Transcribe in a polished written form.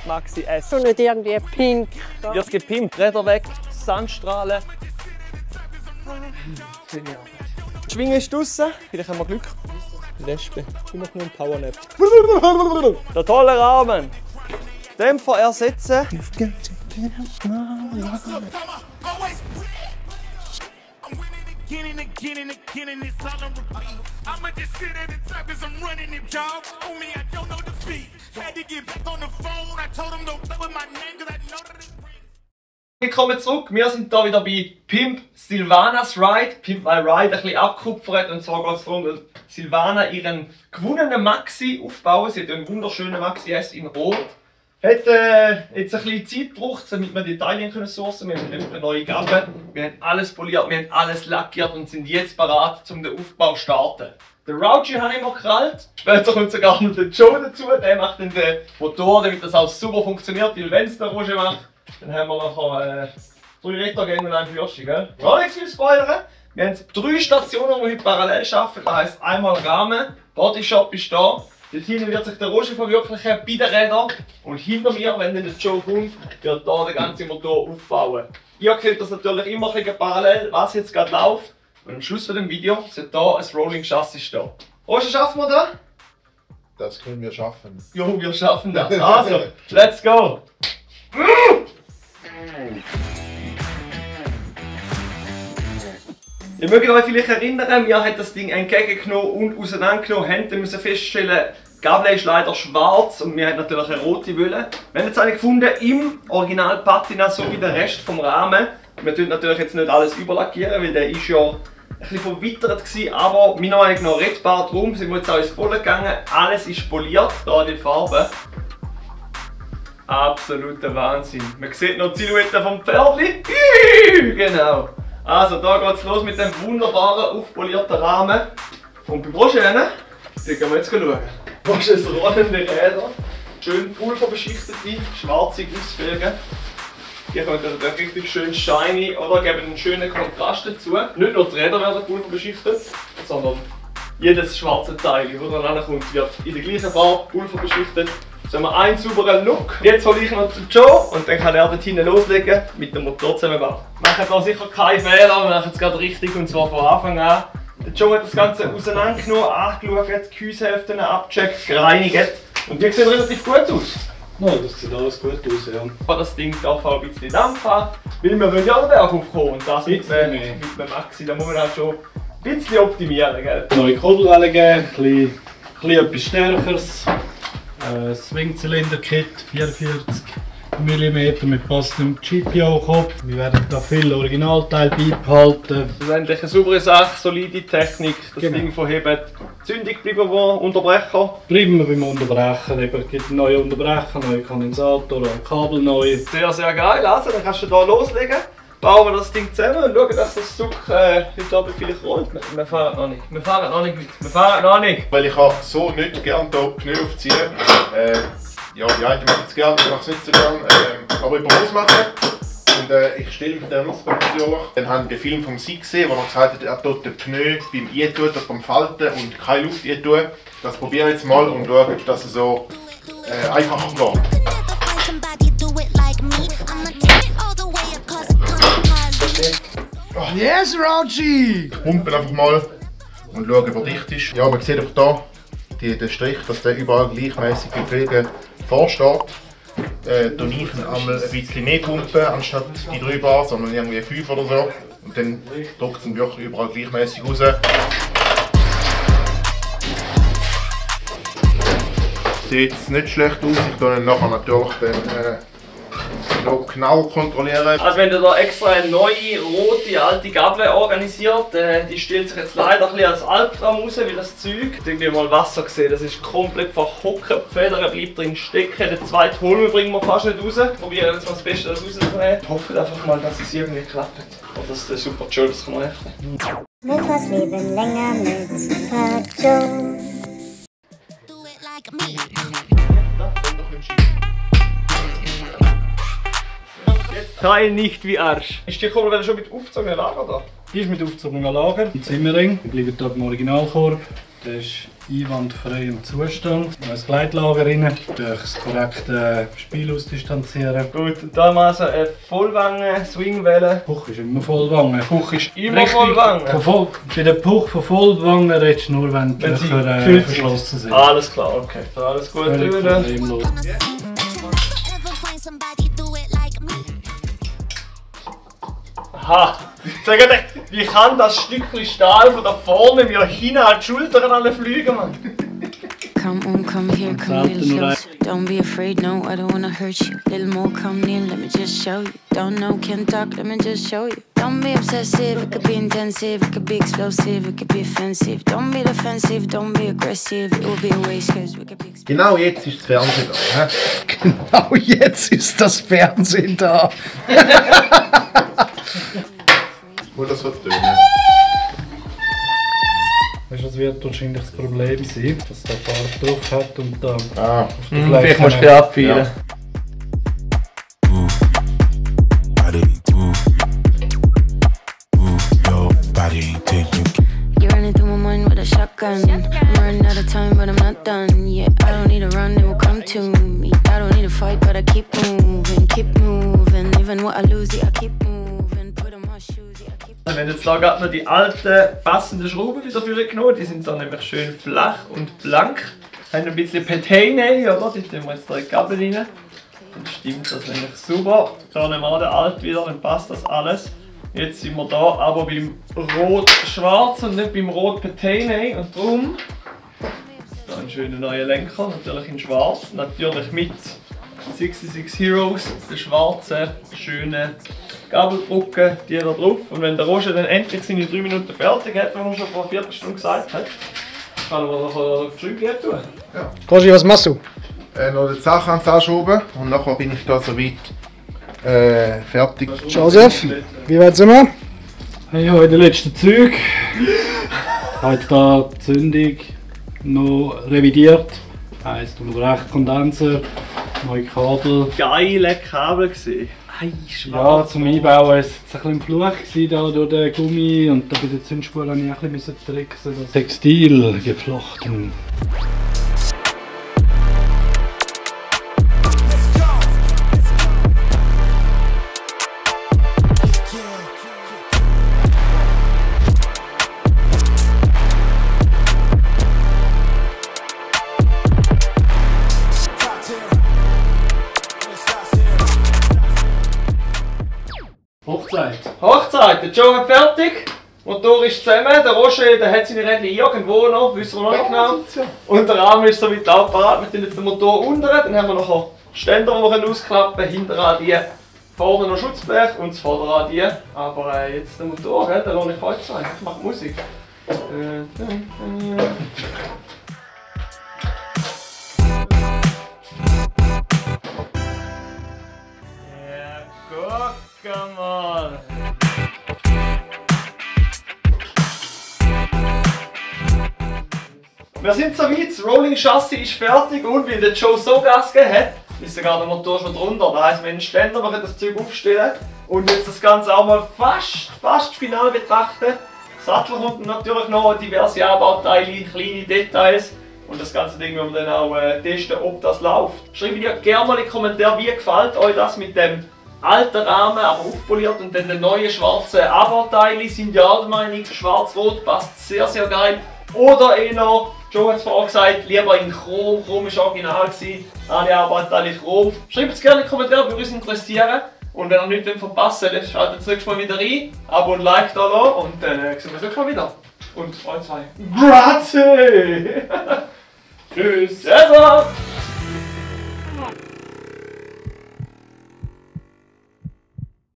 Maxi S. Schon nicht irgendwie pink. Wird gepimpt, Räder weg, Sandstrahlen. Die Schwinge ist draussen, vielleicht haben wir Glück. Lesbe, ich mache nur einen Powernap. Der tolle Rahmen. Dämpfer ersetzen. Again and again and again, and it's all on repeat. I'ma just sit at the top as I'm running it, y'all. On me, I don't know defeat. Had to get back on the phone. I told him don't play with my name, cause I know that it's real. Willkommen zurück, wir sind hier wieder bei Pimp Silvana's Ride. Pimp My Ride, ein bisschen abgekupfert. Und zwar geht es darum, dass Silvana ihren gewonnenen Maxi aufbauen. Sie hat einen wunderschönen Maxi S in Rot. Hat jetzt ein bisschen Zeit gebraucht, damit wir die Italien sourcen können. Wir haben eine neue Gabe, wir haben alles poliert, wir haben alles lackiert und sind jetzt bereit, um den Aufbau zu starten. Den Rauji habe ich immer gekrallt. Später kommt sogar noch der Joe dazu, der macht dann den Motor, damit das auch super funktioniert. Weil wenn es der Roger macht, dann haben wir nachher 3 Rittergänge und ein Fürschi. Gar nichts viel spoilern. Wir haben 3 Stationen, die wir heute parallel arbeiten. Das heisst einmal Rahmen, Bodyshop ist da. Dort hinten wird sich der Roger verwirklichen bei den Rädern. Und hinter mir, wenn dann der Joe kommt, wird hier der ganze Motor aufbauen. Ihr kennt das natürlich immer ein bisschen parallel, was jetzt gerade läuft. Und am Schluss von dem Video sollte hier ein Rolling Chassis stehen. Roger, schaffen wir das? Das können wir schaffen. Jo, wir schaffen das. Also, let's go! Ihr mögt euch vielleicht erinnern, wir haben das Ding entgegengenommen und auseinandergenommen, haben dann müssen feststellen, die Gabel ist leider schwarz und wir haben natürlich eine rote Welle. Wir haben jetzt eine gefunden im Original Patina, so wie der Rest vom Rahmen. Wir tun natürlich jetzt nicht alles überlackieren, weil der ist ja ein bisschen verwittert gewesen, aber meiner Meinung nach rettbar. Darum sind wir jetzt auch ins Volle gegangen. Alles ist poliert, hier die Farbe. Absoluter Wahnsinn. Man sieht noch die Silhouette vom Pferdli. Genau. Also da geht es los mit dem wunderbaren, aufpolierten Rahmen. Und beim Roger, da gehen wir jetzt schauen. Rogers rollende Räder, schön pulverbeschichtete, schwarze Gussfelgen. Die können dann richtig schön shiny oder geben einen schönen Kontrast dazu. Nicht nur die Räder werden pulverbeschichtet, sondern jedes schwarze Teil, das dann kommt, wird in der gleichen Farbe pulverbeschichtet. So haben wir einen sauberen Look. Jetzt hole ich noch zum Joe und dann kann er dort hinten loslegen mit dem Motor zusammenbauen. Wir machen da sicher keine Fehler, wir machen es gerade richtig und zwar von Anfang an. Der Joe hat das Ganze auseinandergenommen, angeschaut, die Gehäushälften abgecheckt, gereinigt und die sehen relativ gut aus. Ja, das sieht alles gut aus, ja. Aber das Ding darf auch ein bisschen Dampf haben, weil wir wollen ja den Berg aufkommen und das mit dem Maxi, da muss man halt schon ein bisschen optimieren, gell? Neue Kurbelwelle geben, ein bisschen etwas Stärkeres. Swing-Zylinder-Kit, 44 mm mit passendem GPO-Kopf. Wir werden da viele Originalteile beibehalten. Das ist eigentlich eine saubere Sache, solide Technik, das Genau. Ding verheben. Zündung bleiben wir, Unterbrecher. Bleiben wir beim Unterbrechen. Es gibt neue Unterbrecher, neue Kondensatoren, neue Kabel neu. Sehr, sehr geil. Also, dann kannst du hier loslegen. Bauen wir das Ding zusammen und schauen, dass das Zug heute Abend vielleicht rollt. Wir fahren noch nicht. Wir fahren noch nicht. Wir fahren noch nicht. Weil ich so nicht gerne hier die Pneu aufziehen. Ja, die einen machen es gerne, ich mache es nicht so gerne. Aber ich muss es machen. Und ich stelle mich dann auf natürlich. Dann haben wir den Film vom Sieg gesehen, wo er gesagt hat, er tut den Pneu beim Eintun, beim Falten und keine Luft eintun. Das probiere ich jetzt mal und schaue, ob das so einfacher geht. Yes, Rauji! Pumpen einfach mal und schauen, wo dicht ist. Ja, man sieht auch hier den Strich, dass der überall gleichmäßig die Felgen vorsteht. Tue ich einmal ein bisschen mehr pumpen, anstatt die 3 Bar, sondern irgendwie 5 oder so. Und dann drückt es wirklich überall gleichmäßig raus. Sieht nicht schlecht aus, ich tue ihn nachher natürlich dann noch genau kontrollieren. Also wenn ihr da extra eine neue, rote, alte Gabel organisiert, die stellt sich jetzt leider ein bisschen als Albtraum raus, weil das Zeug, irgendwie mal Wasser gesehen, das ist komplett verhockt, die Federn bleibt drin stecken, den zweiten Holm bringen wir fast nicht raus. Probieren jetzt mal das Beste rauszunehmen. Ich hoffe einfach mal, dass es irgendwie klappt. Und dass der Super Joe das kann rechnen. Mit was leben länger mit Super Joe. Teil nicht wie Arsch. Ist die Kurbel schon mit aufgezogenem Lager da? Die ist mit aufgezogenem Lager. Im Zimmerring. Die bleibt hier im Originalkorb. Der ist einwandfrei im Zustand. Noch ein Gleitlager rein, durch das korrekte Spiel ausdistanzieren. Gut, und da haben wir also eine Vollwangen-Swingwelle. Puch ist immer Vollwangen. Puch ist immer Vollwangen. Bei der Puch von Vollwangen redest du nur, wenn die Wenn sie Löcher gefüllt sind. verschlossen sind. Alles klar, okay. So, alles gut Völlig drüber. problemlos. Aha! Sag dir, wie kann das Stückchen Stahl von da vorne mir hin an die Schultern alle fliegen, Mann? Come on, come here, come real close. Don't be afraid, no, I don't wanna hurt you. Little more, come near, let me just show you. Don't know, can't talk, let me just show you. Don't be obsessive, it could be intensive, it could be explosive, it could be offensive. Don't be defensive, don't be aggressive, it will be a waste, cause we could be expensive. Genau jetzt ist das Fernsehen da. Hä? Genau jetzt ist das Fernsehen da. Wo das wird tönen. Weißt du, was wird wahrscheinlich das Problem sein, dass der Farbe drauf hat und da Ah, Vielleicht musst du den abfeilen. Ja. Body, your body ain't taking. You're running through my mind with a shotgun. I'm running out of time, but I'm not done. Yeah, I don't need to run, it will come to me. I don't need to fight, but I keep moving, keep moving. Even what I lose, yeah, I keep moving. Put on my shoes, yeah, I keep. Wir haben jetzt da gerade noch die alten passenden Schrauben wieder genommen. Die sind dann nämlich schön flach und blank. Haben ein bisschen Patina, oder? Die tun wir jetzt da in die Gabel rein. Dann stimmt das nämlich super. Da nehmen wir den alt wieder, dann passt das alles. Jetzt sind wir da aber beim Rot-Schwarz und nicht beim Rot-Patina. Und darum da einen schönen neuen Lenker, natürlich in Schwarz. Natürlich mit 66 Heroes, der schwarzen, schönen Gabelbrücke, die da drauf. Und wenn der Roger dann endlich seine 3 Minuten fertig hat, wie er schon vor einer Viertelstunde gesagt hat, kann er noch die Schräube tun. Roger, was machst du? Noch die Sachen anschrauben und nachher bin ich da soweit fertig. Joseph, wie weit sind wir? Hey, heute die letzten Züge. Heute da die Zündung noch revidiert. Heisst, recht Kondenser, neue Kabel. Geile Kabel gesehen. Ja, zum Einbauen war es ein bisschen im Fluch gewesen, da durch den Gummi und da bei der Zündspur musste ich auch ein bisschen tricksen. Das Textil geflochten. Hochzeit. Hochzeit, der Joe hat fertig. Motor ist zusammen, der Roger der hat seine Rädchen irgendwo noch, wissen wir noch nicht genau. Und der Rahmen ist somit auch parat. Wir tun jetzt den Motor unten, dann haben wir noch Ständer, die wir ausklappen können. Hinterher die, vorne noch Schutzblech und das Vorderrad die. Aber jetzt der Motor, der lohnt nicht heute sein. Ich mache Musik. Ja, guck mal. Wir sind soweit, das Rolling Chassis ist fertig und weil der Joe so Gas gegeben hat, ist sogar der Motor schon drunter. Das heisst, wir haben einen Ständer, wir können das Zeug aufstellen und jetzt das Ganze auch mal fast final betrachten. Sattel kommt natürlich noch, diverse Anbauteile, kleine Details und das ganze Ding werden wir dann auch testen, ob das läuft. Schreibt mir gerne mal in die Kommentare, wie gefällt euch das mit dem alten Rahmen, aber aufpoliert und dann den neuen schwarzen Anbauteile. Sind ja auch der Meinung, schwarz-rot passt sehr geil. Oder eher, Joe hat es vorhin gesagt, lieber in Chrom. Chrom war original, alle Anbauteile Chrom. Schreibt es gerne in die Kommentare, würde uns interessieren. Und wenn ihr nichts verpassen wollt, schaltet das nächste Mal wieder rein. Abo und Like da lassen und dann sehen wir uns nächstes Mal wieder. Und euch zwei. Grazie! Tschüss! Also.